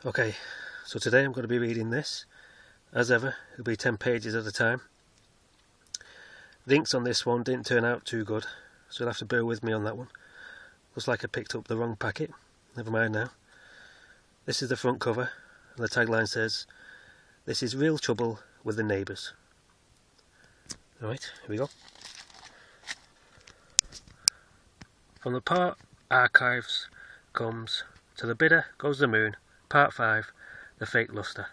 Okay, so today I'm going to be reading this. As ever, it'll be 10 pages at a time. The inks on this one didn't turn out too good, so you'll have to bear with me on that one. Looks like I picked up the wrong packet. Never mind now. This is the front cover, and the tagline says, "This is real trouble with the neighbours." Alright, here we go. From the Part Archives comes To the Bidder Goes the Moon, Part 5, The Fake Lustre.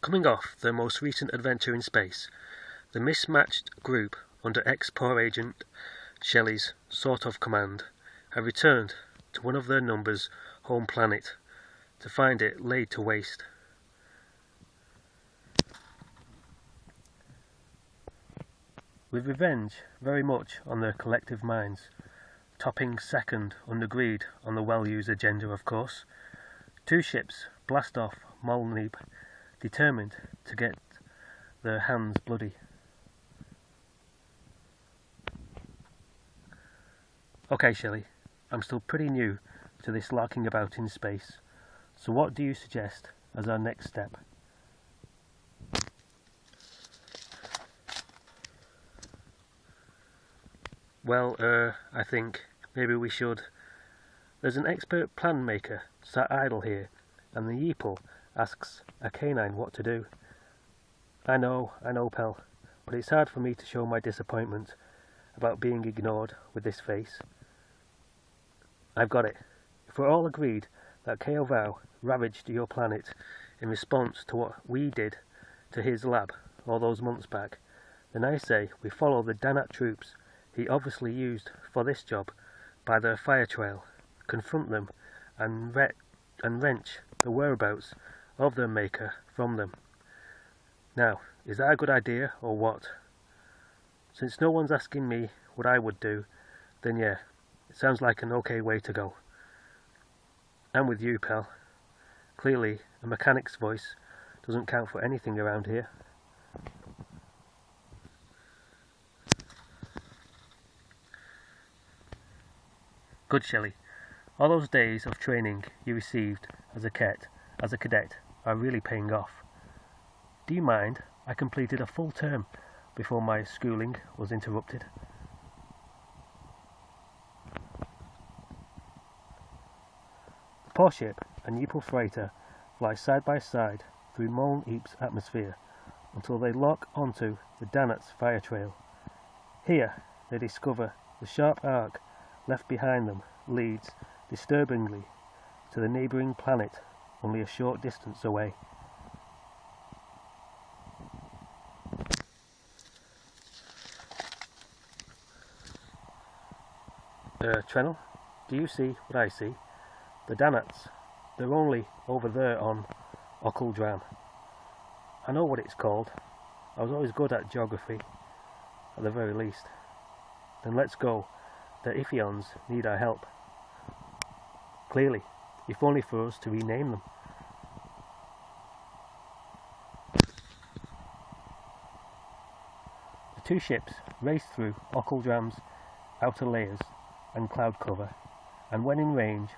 Coming off their most recent adventure in space, the mismatched group under ex-P.a.w agent Shelley's sort of command have returned to one of their number's home planet to find it laid to waste. With revenge very much on their collective minds, topping second under greed on the well-used agenda, of course, two ships blast off Molnib, determined to get their hands bloody. Okay, Shelley, I'm still pretty new to this larking about in space, so what do you suggest as our next step? Well, I think maybe we should. There's an expert plan maker sat idle here, and the yeeple asks a canine what to do. I know, pal, but it's hard for me to show my disappointment about being ignored with this face. I've got it. If we're all agreed that p.a.w ravaged your planet in response to what we did to his lab all those months back, then I say we follow the Danat troops he obviously used for this job by their fire trail, confront them, and wrench the whereabouts of their maker from them. Now, is that a good idea or what? Since no one's asking me what I would do, then yeah, it sounds like an okay way to go. I'm with you, pal. Clearly, a mechanic's voice doesn't count for anything around here. Good, Shelley. All those days of training you received as a cadet are really paying off. Do you mind? I completed a full term before my schooling was interrupted. The poor ship and yeeple freighter fly side by side through Molnib's atmosphere until they lock onto the Danat's fire trail. Here they discover the sharp arc left behind them leads, disturbingly, to the neighbouring planet only a short distance away. Trennell, do you see what I see? The Danats, they're only over there on Ockledram. I know what it's called. I was always good at geography, at the very least. Then let's go. The Iphions need our help. Clearly, if only for us to rename them. The two ships race through Ockledram's outer layers and cloud cover, and when in range,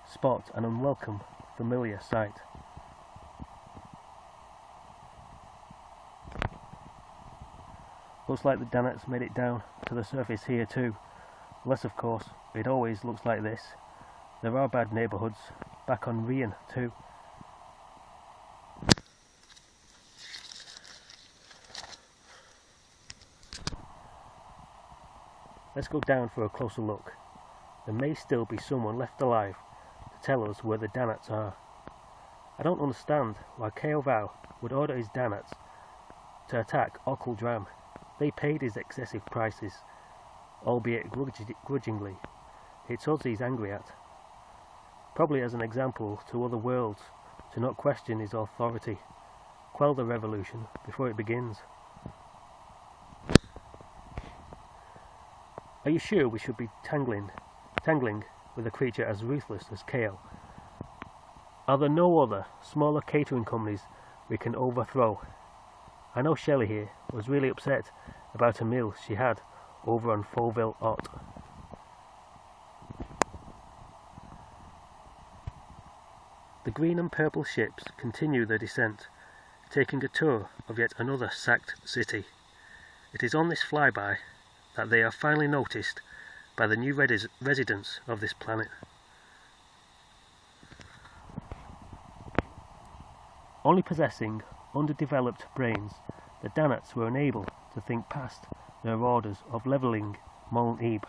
spot an unwelcome, familiar sight. Looks like the Danats made it down to the surface here too. Unless, of course, it always looks like this. There are bad neighbourhoods back on Rian too. Let's go down for a closer look. There may still be someone left alive to tell us where the Danats are. I don't understand why p.a.w would order his Danats to attack Ockledram. They paid his excessive prices, albeit grudgingly. It's us he's angry at. Probably as an example to other worlds to not question his authority, quell the revolution before it begins. Are you sure we should be tangling with a creature as ruthless as Kale? Are there no other, smaller catering companies we can overthrow? I know Shelley here was really upset about a meal she had over on Fauville Ott. The green and purple ships continue their descent, taking a tour of yet another sacked city. It is on this flyby that they are finally noticed by the new residents of this planet. Only possessing underdeveloped brains, the Danats were unable to think past their orders of levelling Moln-Ebe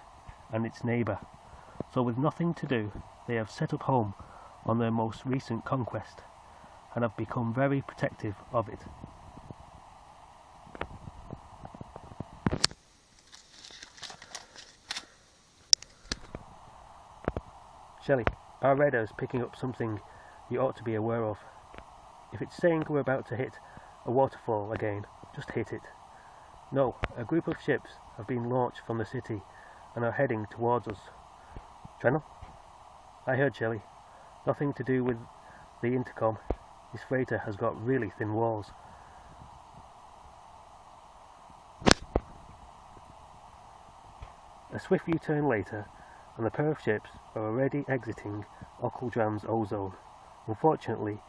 and its neighbour, so with nothing to do, they have set up home on their most recent conquest, and have become very protective of it. Shelley, our radar's picking up something you ought to be aware of. If it's saying we're about to hit a waterfall again, just hit it. No, a group of ships have been launched from the city and are heading towards us. Trennell? I heard, Shelley. Nothing to do with the intercom. This freighter has got really thin walls. A swift U-turn later, and the pair of ships are already exiting Occaldran's ozone. Unfortunately,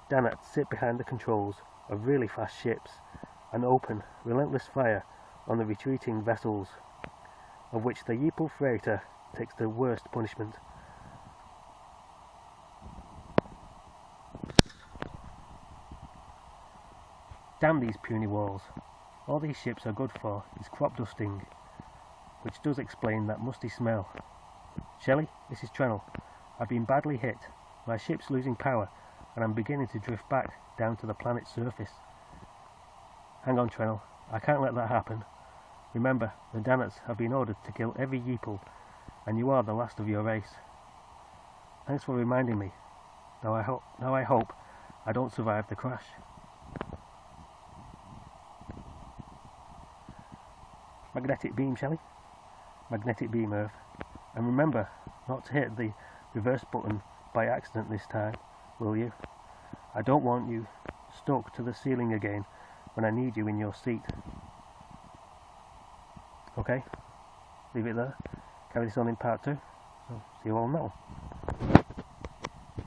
Danats sit behind the controls of really fast ships and open relentless fire on the retreating vessels, of which the Yeeple freighter takes the worst punishment. Damn these puny walls. All these ships are good for is crop dusting, which does explain that musty smell. Shelley, this is Trennell. I've been badly hit. My ship's losing power, and I'm beginning to drift back down to the planet's surface. Hang on, Trennell. I can't let that happen. Remember, the Danats have been ordered to kill every Yeeple, and you are the last of your race. Thanks for reminding me. Now I hope I don't survive the crash. Magnetic beam, Shelley. Magnetic beam, Earth. And remember not to hit the reverse button by accident this time, will you? I don't want you stuck to the ceiling again when I need you in your seat. Okay? Leave it there. Carry this on in part 2. So, see you all on that one.